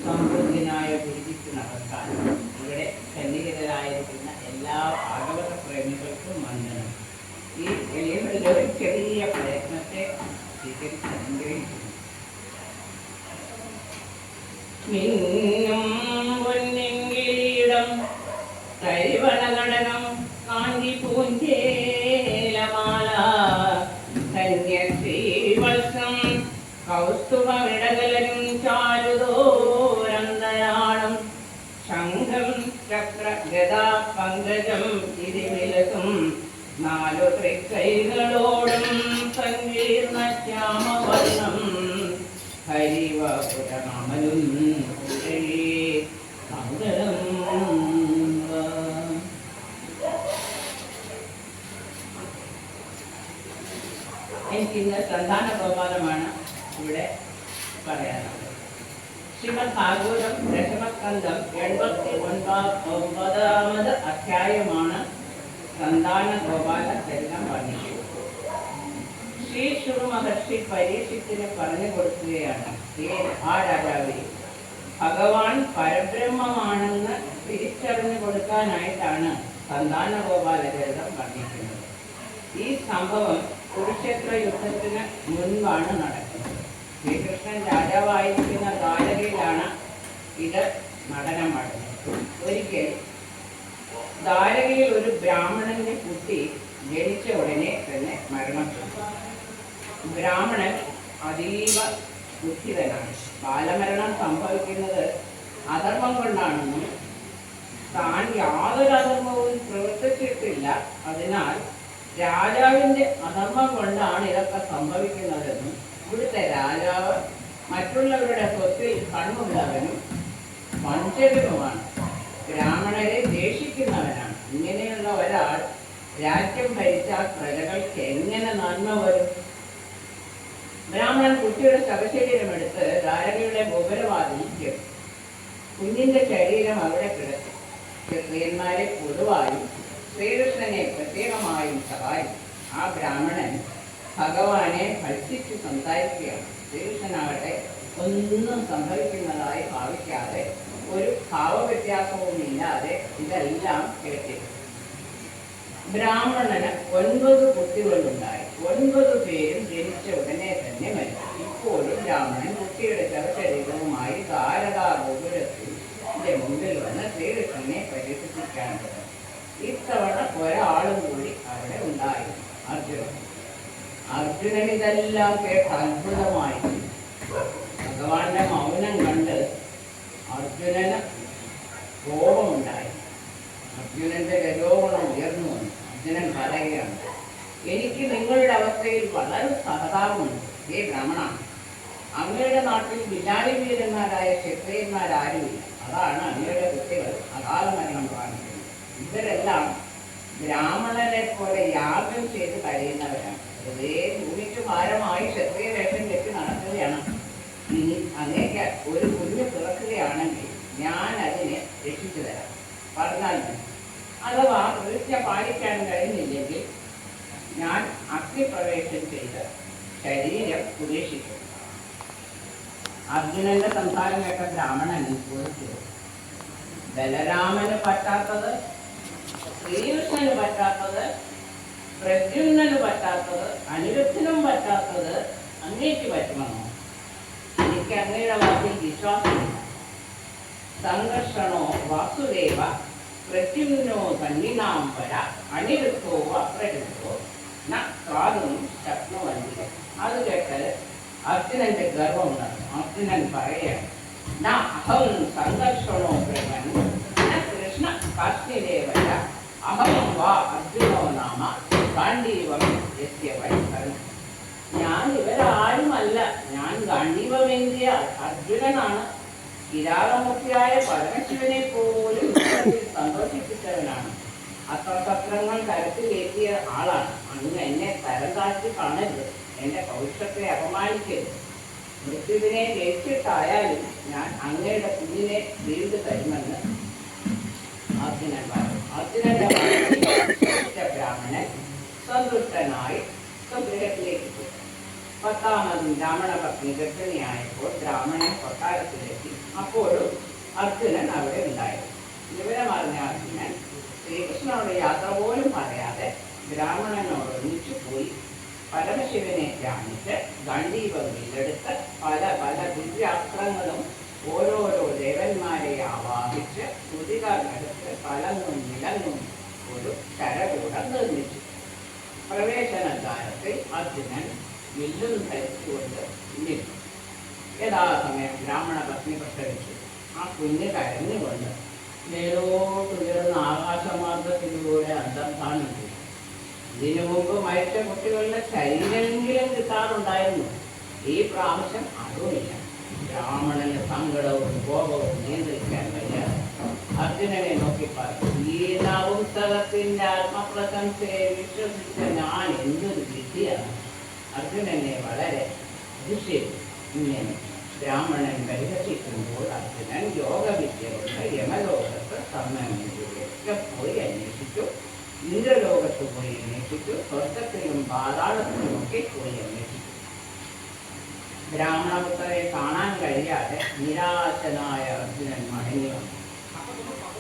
സമൃദ്ധിനായ കുരുതിക്ക് നടക്കാൻ ഇവിടെ സന്നിഹിതരായിരിക്കുന്ന എല്ലാ ഭാഗവത പ്രേമികൾക്കും വന്ദനം. ഈ എളിയവരുടെ ഒരു ചെറിയ പ്രയത്നത്തെ സ്വീകരിച്ച് അനുഗ്രഹിക്കുന്നു. മിന്നും പൊന്നിൻകിരീടം കരിവളഘടകം കാഞ്ചി പൂഞ്ചേലമാല കന്യശ്രീവത്സം കൗസ്തുഭ വിടകലനും ചാരുതോരന്തരാളം ശംഖം ചക്ര ഗദാ പങ്കജം തിരിവിലസും നാലു തൃക്കൈകളോടും സങ്കീർണ ശ്യാമവർണം ഹരിവപുരമാമലും മംഗളം. എനിക്കിന്ന് സന്താന ഗോപാലമാണ് ഇവിടെ പറയാനുള്ളത്. ശ്രീമദ് ഭാഗവതം ദശമസ്കന്ധം 89ാമത് അധ്യായമാണ് സന്താന ഗോപാല ചരിതം വർണ്ണിക്കുന്നത്. ശ്രീ ശുർ മഹർഷി പരീക്ഷിത്തിന് പറഞ്ഞു കൊടുക്കുകയാണ്, ആ രാജാവേ, ഭഗവാൻ പരബ്രഹ്മമാണെന്ന് തിരിച്ചറിഞ്ഞു കൊടുക്കാനായിട്ടാണ് സന്താന ഗോപാല ചരിതം വർണ്ണിക്കുന്നത്. ഈ സംഭവം കുരുക്ഷേത്ര യുദ്ധത്തിന് മുൻപാണ് നടക്കുന്നത്. ശ്രീകൃഷ്ണൻ രാജാവായിരിക്കുന്ന ദ്വാരകയിലാണ് ഇത് നടനമാടുന്നത്. ഒരിക്കൽ ദ്വാരകയിൽ ഒരു ബ്രാഹ്മണന്റെ കുട്ടി ജനിച്ച ഉടനെ തന്നെ മരണപ്പെട്ടു. ബ്രാഹ്മണൻ അതീവ ബുദ്ധിതനാണ്. ബാലമരണം സംഭവിക്കുന്നത് അധർമ്മം കൊണ്ടാണെന്നും താൻ യാതൊരു അധർമ്മവും പ്രവർത്തിച്ചിട്ടില്ല, അതിനാൽ രാജാവിന്റെ അധർമ്മം കൊണ്ടാണ് ഇതൊക്കെ സംഭവിക്കുന്നതെന്നും ഇവിടുത്തെ രാജാവ് മറ്റുള്ളവരുടെ സ്വത്തിൽ കണ്ണുള്ളവനും വഞ്ചകനുമാണ്, ബ്രാഹ്മണരെ ദേഷിക്കുന്നവനാണ്. ഇങ്ങനെയുള്ള ഒരാൾ രാജ്യം ഭരിച്ചാൽ പ്രജകൾക്ക് എങ്ങനെ നന്മ വരും? ബ്രാഹ്മണൻ കുട്ടിയുടെ ശവശരീരമെടുത്ത് ദ്വാരകയുടെ ഗോപുരവാതിൽ ചേർത്തു. കുഞ്ഞിന്റെ ശരീരം അവിടെ കിടത്തി. ക്ഷത്രിയന്മാരെ പൊതുവായും ശ്രീകൃഷ്ണനെ പ്രത്യേകമായും സഹായിച്ചു. ആ ബ്രാഹ്മണൻ ഭഗവാനെ ഭക്ഷിച്ച് സംസാരിക്കുകയാണ്. ശ്രീകൃഷ്ണനാവട്ടെ ഒന്നും സംഭവിക്കുന്നതായി ഭാവിക്കാതെ ഒരു ഭാവവ്യത്യാസവും ഇല്ലാതെ ഇതെല്ലാം കേട്ടിരുന്നു. ബ്രാഹ്മണന് 9 കുട്ടികളുണ്ടായി. 9 പേരും ജനിച്ച ഉടനെ തന്നെ മരിച്ചു. ഇപ്പോഴും ബ്രാഹ്മണൻ കുട്ടിയുടെ ശവശരീരവുമായി ദ്വാരകാ ഗോപുരത്തിന്റെ മുമ്പിൽ വന്ന് ശ്രീകൃഷ്ണനെ പരിഹസിക്കാൻ തുടങ്ങി. ഇത്തവണ ഒരാളും കൂടി അവിടെ ഉണ്ടായിരുന്നു, അർജുനൻ. അർജുനൻ ഇതെല്ലാം കേട്ട് അത്ഭുതമായി. ഭഗവാന്റെ മൗനം കണ്ട് അർജുനന് കോപമുണ്ടായി. അർജുനന്റെ രജോഗുണം ഉയർന്നു വന്നു. അർജുനൻ പറയുകയാണ്, എനിക്ക് നിങ്ങളുടെ അവസ്ഥയിൽ വളരെ സഹതാപമുണ്ട്. ഹേ ബ്രാഹ്മണ, അങ്ങയുടെ നാട്ടിൽ വിലാളി വീരന്മാരായ ക്ഷത്രിയന്മാരാരുമില്ല. അതാണ് അങ്ങയുടെ കുട്ടികൾ അകാല മരണം പ്രാപിക്കുന്നത്. ഇവരെല്ലാം ബ്രാഹ്മണരെ പോലെ യാഗം ചെയ്ത് കഴിയുന്നവരാണ്. വെറുതെ ഭൂമിക്ക് ഭാരമായി ക്ഷത്രിയ വേഷം കെട്ടി നടക്കുകയാണ്. ഇനി അങ്ങേക്ക് ഒരു കുഞ്ഞ് പിറക്കുകയാണെങ്കിൽ ഞാൻ അതിനെ രക്ഷിച്ചു തരാം, പറഞ്ഞാൽ മതി. അഥവാ പ്രതിജ്ഞ പാലിക്കാൻ കഴിഞ്ഞില്ലെങ്കിൽ ഞാൻ അഗ്നിപ്രവേശം ചെയ്ത് ശരീരം ഉപേക്ഷിക്കും. അർജുനന്റെ സംസാരം കേട്ട ബ്രാഹ്മണൻ ചോദിച്ചു, ബലരാമന് പറ്റാത്തത്, ശ്രീകൃഷ്ണന് പറ്റാത്തത്, പ്രദ്യുമ്നന് പറ്റാത്തത്, അനിരുദ്ധനും പറ്റാത്തത് അങ്ങേക്ക് പറ്റുമെന്നോ? എനിക്ക് അങ്ങയുടെ വാക്കിൽ വിശ്വാസമില്ല. സംഘർഷണോ വാസുദേവ പ്രദ്യുമ്നോ ധന്യനാം പര അനിരുദ്ധോ അപ്രരുദ്ധോ നും ശക്നുവന്തി. അത് കേട്ട് അർജുനന്റെ ഗർവം നടന്നു. അർജുനൻ പറയുകയാണ്, അഹം സംഘർഷണോ ബ്രഹ്മൻ കൃഷ്ണ കാശ്മീരേവര അഹം വാ അർജുനോ നാമ ഗാണ്ഡീവം യസ്യ വൈകരണം. ഞാൻ ഇവരാരുമല്ല, ഞാൻ ഗാണ്ഡീവമേന്തിയ അർജുനനാണ്. കിരാതമൂർത്തിയായ പരമശിവനെ പോലും സന്തോഷിപ്പിച്ചവനാണ്. അസ്ത്രശസ്ത്രങ്ങൾ കരുത്തിലേറ്റിയ ആളാണ്. അങ്ങ് എന്നെ തരം താഴ്ത്തി കാണരുത്. എൻ്റെ പൗരുഷത്തെ അപമാനിക്കരുത്. മൃത്യുവിനെ ജയിച്ചിട്ടായാലും ഞാൻ അങ്ങയുടെ കുഞ്ഞിനെ വീണ്ടും തരുമെന്ന് അർജുനൻ പറഞ്ഞു. അർജുനന്റെ ബ്രാഹ്മണൻ സന്തുഷ്ടനായി സ്വഗൃഹത്തിലേക്ക് പോയി. 10ാമതും ബ്രാഹ്മണ പത്നി ഗർഭിണിയായപ്പോൾ ബ്രാഹ്മണൻ കൊട്ടാരത്തിലെത്തി. അപ്പോഴും അർജുനൻ അവിടെ ഉണ്ടായിരുന്നു. വിവരമറിഞ്ഞ അർജുനൻ ശ്രീകൃഷ്ണനോട് യാത്ര പോലും പറയാതെ ബ്രാഹ്മണനോട് ഒന്നിച്ചു പോയി. പരമശിവനെ ധ്യാനിച്ച് ഗണ്ഡീപം വീണ്ടെടുത്ത് പല പല ദിവ്യാസ്ത്രങ്ങളും ഓരോരോ ദേവന്മാരെ ആവാഹിച്ച് സ്തുതികളെടുത്ത് തലങ്ങും നിലങ്ങും ഒരു കരകൂടം നിർമ്മിച്ചു. പ്രവേശനകാലത്തിൽ അർജുനൻ വില്ലും ധരിച്ചുകൊണ്ട് നിന്നു. യഥാസമയം ബ്രാഹ്മണ പത്നി പ്രസവിച്ചു. ആ കുഞ്ഞ് കരഞ്ഞുകൊണ്ട് മേലോട്ടുയർന്ന ആകാശമാർഗത്തിലൂടെ അന്തർധാനിച്ചു. ഇതിനു മുമ്പ് മരിച്ച കുട്ടികളുടെ ശരീരമെങ്കിലും കിട്ടാറുണ്ടായിരുന്നു. ഈ പ്രാവശ്യം അതുമില്ല. ബ്രാഹ്മണന് സങ്കടവും കോപവും നിയന്ത്രിക്കാൻ വയ്യാതെ അർജുനനെ നോക്കി പറഞ്ഞു, ഈ നവംസകത്തിന്റെ ആത്മപ്രശംസയെ വിശ്വസിച്ച ഞാൻ എന്തൊരു വിദ്യയാണ്. അർജുനനെ വളരെ അതിശയിച്ചു. ഇങ്ങനെ ബ്രാഹ്മണൻ പരിഹസിക്കുമ്പോൾ അർജുനൻ യോഗവിദ്യ കൊണ്ട് യമലോകത്ത് സമ്മേളനത്തിലേക്ക് പോയി അന്വേഷിച്ചു. ഇന്ദ്രലോകത്ത് പോയി അന്വേഷിച്ചു. സ്വർഗത്തിലും പാതാളത്തിലുമൊക്കെ പോയി അന്വേഷിച്ചു. ബ്രാഹ്മണപുത്രരെ കാണാൻ കഴിയാതെ നിരാശനായ അർജുനൻ മടങ്ങി വന്നു.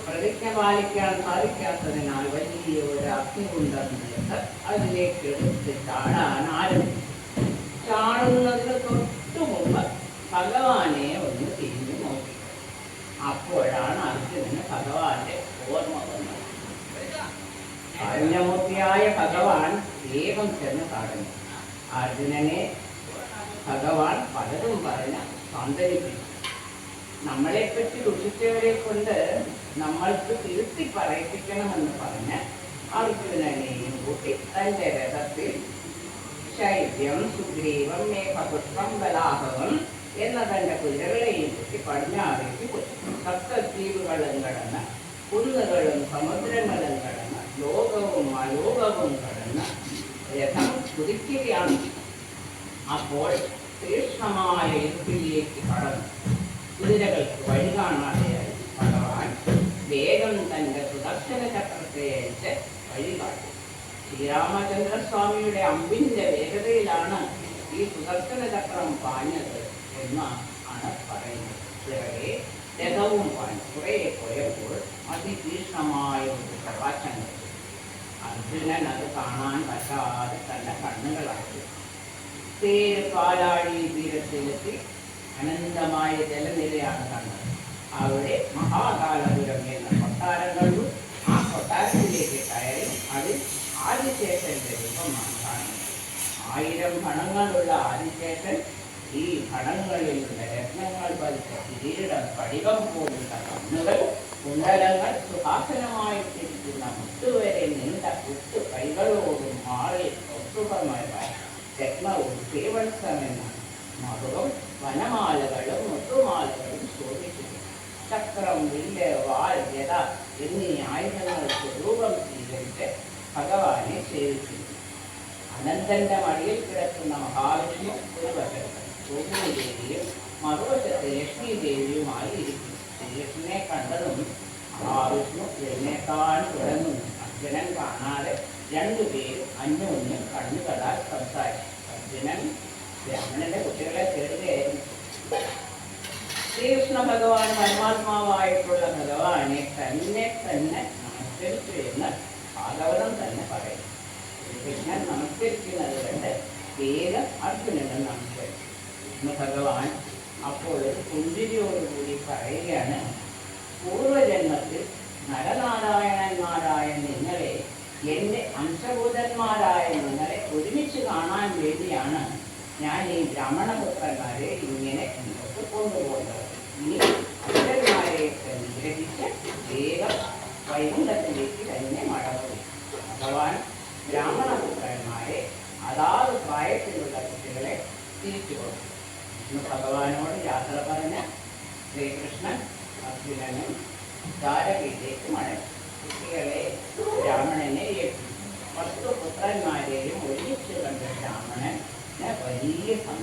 പ്രതിജ്ഞ പാലിക്കാൻ സാധിക്കാത്തതിനാൽ വലിയ ഒരു അഗ്നികുണ്ഡമെടുത്ത് അതിലേക്ക് എടുത്ത് ചാടാൻ ആരംഭിച്ചു. ചാടുന്നതിന് തൊട്ടു മുമ്പ് ഭഗവാനെ ഒന്ന് തിരിഞ്ഞു നോക്കി. അപ്പോഴാണ് അർജുനന് ഭഗവാന്റെ ഓർമ്മ വന്നത്. കാരുണ്യമൂർത്തിയായ ഭഗവാൻ വേഗം ചെന്ന് തടഞ്ഞു. അർജുനനെ ഭഗവാൻ പലതും പറഞ്ഞ് സാന്ത്വനിപ്പിച്ചു. നമ്മളെപ്പറ്റി ദുഷിച്ചവരെ കൊണ്ട് നമ്മൾക്ക് തിരുത്തി പറയിപ്പിക്കണമെന്ന് പറഞ്ഞ് അർജുനനെയും കൂട്ടി തൻ്റെ രഥത്തിൽ ശൈത്യം, സുഗ്രീവം, മേഘപുഷ്പം, ബലാഹവം എന്ന തൻ്റെ കുതിരകളെയും കൂട്ടി പടിഞ്ഞാറേക്ക് പോയി. സപ്തദ്വീപുകളും കടന്ന് കുന്നുകളും സമുദ്രങ്ങളും കടന്ന് ലോകവും അലോകവും കടന്ന് രഥം കുതിക്കുകയാണ്. അപ്പോൾ തീക്ഷ്ണമായ ഇരുട്ടിലേക്ക് കടന്നു. കുതിരകൾക്ക് വഴി കാണാതെയായി. ഭഗവാൻ വേഗം തൻ്റെ സുദർശന ചക്രത്തെ അയച്ച് വഴി കാട്ടി. ശ്രീരാമചന്ദ്രസ്വാമിയുടെ അമ്പിൻ്റെ വേഗതയിലാണ് ഈ സുദർശന ചക്രം പാഞ്ഞത് എന്നാണ് പറയുന്നത്. പിറകെ രഥവും പാഞ്ഞു കുറേ പോയപ്പോൾ അതിതീക്ഷ്ണമായ ഒരു പ്രകാശം കിട്ടി. അർജുനൻ അത് കാണാൻ പറ്റാതെ തൻ്റെ കണ്ണുകളാക്കി. പാലാഴി തീരത്തിലെത്തി അനന്തമായ ജലനിരയാണ് കണ്ടത്. അവിടെ മഹാകാലപുരം എന്ന കൊട്ടാരം കണ്ടു. ആ കൊട്ടാരത്തിലേക്ക് കയറി അതിൽ ആദിശേഷന്റെ രൂപമാണ് കാണുന്നത്. 1000 ഫണങ്ങളുള്ള ആദിശേഷൻ ഈ ഫണങ്ങളിലുള്ള രത്നങ്ങൾ പതിച്ച കിരീടം, പടികം പോലുള്ള കണ്ണുകൾ, കുണ്ടലങ്ങൾ, സുഹാസനമായിട്ടിരിക്കുന്ന മുട്ടുവരെ നീണ്ട കുത്തു കൈകളോടും ആളിൽ ഒത്തുപമരായി രത്നവും ശ്രീവത്സമെന്ന മധുവും വനമാലകളും മുത്തുമാലകളും ശോഭിക്കുന്നു. ചക്രം, വില്ല്, വാൾ, ഗദ എന്നീ ആയുധങ്ങൾക്ക് രൂപം സ്വീകരിച്ച് ഭഗവാനെ സേവിക്കുന്നു. അനന്തന്റെ മടിയിൽ കിടക്കുന്ന മഹാവിഷ്ണു ഒരു വശത്ത് ദേവിയും മറുവശത്ത് ലക്ഷ്മി ദേവിയുമായി ഇരിക്കുന്നു. ശ്രീകൃഷ്ണനെ കണ്ടതും മഹാവിഷ്ണു എഴുന്നേക്കാൻ തുടങ്ങുന്നു. അർജുനൻ കാണാതെ രണ്ടുപേരും അന്യോന്യം കണ്ണുകളാൽ സംസാരിച്ചു. അർജുനൻ ബ്രാഹ്മണന്റെ കുട്ടികളെ തേടുകയായിരുന്നു. ശ്രീകൃഷ്ണ ഭഗവാൻ പരമാത്മാവായിട്ടുള്ള ഭഗവാനെ തന്നെ നമസ്കരിച്ചു എന്ന് ഭാഗവതം തന്നെ പറയും. ശ്രീകൃഷ്ണൻ നമസ്കരിക്കുന്നത് കണ്ട് വേഗം അർജുനനും നമസ്കരിച്ചു. ഭഗവാൻ അപ്പോൾ പുഞ്ചിരിയോടുകൂടി പറയുകയാണ്, പൂർവജന്മത്തിൽ നരനാരായണന്മാരായ നിങ്ങളെ, എൻ്റെ അംശഭൂതന്മാരായ നിങ്ങളെ ഒരുമിച്ച് കാണാൻ വേണ്ടിയാണ് ഞാൻ ഈ ബ്രാഹ്മണപുത്രന്മാരെ ഇങ്ങനെ മുന്നോട്ട് കൊണ്ടുപോകുന്നത്. ഇനി അസുരന്മാരെ നിഗ്രഹിച്ച് വേഗം വൈകുണ്ഠത്തിലേക്ക് തന്നെ മടങ്ങും. ഭഗവാൻ ബ്രാഹ്മണപുത്രന്മാരെ അതാത് പ്രായത്തിലുള്ള കുട്ടികളെ തിരിച്ചു കൊടുക്കും. ഭഗവാനോട് യാത്ര പറഞ്ഞ ശ്രീകൃഷ്ണൻ അർജുനനും ദ്വാരകയിലേക്ക് മടങ്ങി. കുട്ടികളെ ബ്രാഹ്മണനെ ഏൽപ്പിച്ചു. 10 പുത്രന്മാരെയും ഒരുമിച്ച് കണ്ട ബ്രാഹ്മണൻ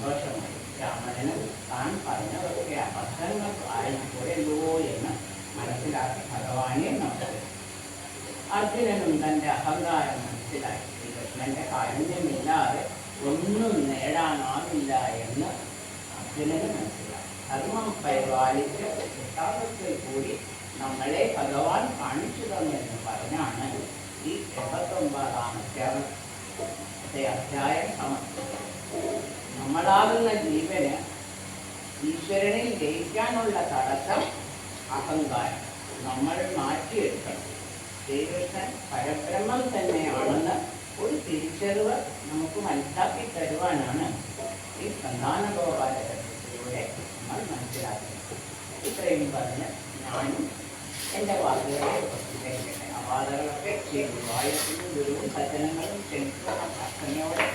സന്തോഷമായി. രാവണന് താൻ പറഞ്ഞതൊക്കെ അബദ്ധങ്ങൾ ആയിപ്പോയല്ലോ എന്ന് മനസ്സിലാക്കി ഭഗവാനെ നമസ്കരിച്ചു. അർജുനനും തൻ്റെ അഹങ്കാരം മനസ്സിലാക്കി. ശ്രീകൃഷ്ണന്റെ കാരുണ്യമില്ലാതെ ഒന്നും നേടാനാവില്ല എന്ന് അർജുനന് മനസ്സിലാക്കി. ധർമ്മം പരിപാലിച്ച് വൃത്താന്തത്തിൽ കൂടി നമ്മളെ ഭഗവാൻ കാണിച്ചു തന്നെന്ന് പറഞ്ഞാണ് ഈ 79ാമത്തെ അധ്യായം സമർപ്പിച്ചത്. നമ്മളാകുന്ന ജീവന് ഈശ്വരനിൽ ജയിക്കാനുള്ള തടസ്സം അഹങ്കാരം. നമ്മൾ മാറ്റിയെടുക്കണം. ശ്രീകൃഷ്ണൻ പരബ്രഹ്മം തന്നെയാണെന്ന് ഒരു തിരിച്ചറിവ് നമുക്ക് മനസ്സിലാക്കി തരുവാനാണ് ഈ സന്താനഗോപാലകത്തിലൂടെ നമ്മൾ മനസ്സിലാക്കുന്നത്. ഇത്രയും പറഞ്ഞ് ഞാനും എൻ്റെ വാക്കുകളെ ഉപയോഗിക്കട്ടെ. അപാതകളൊക്കെ ചെയ്തു വായുവും ഗുരുവും സജ്ജനങ്ങളും ക്ഷണിക്കുന്ന പ്രാർത്ഥനയോടെ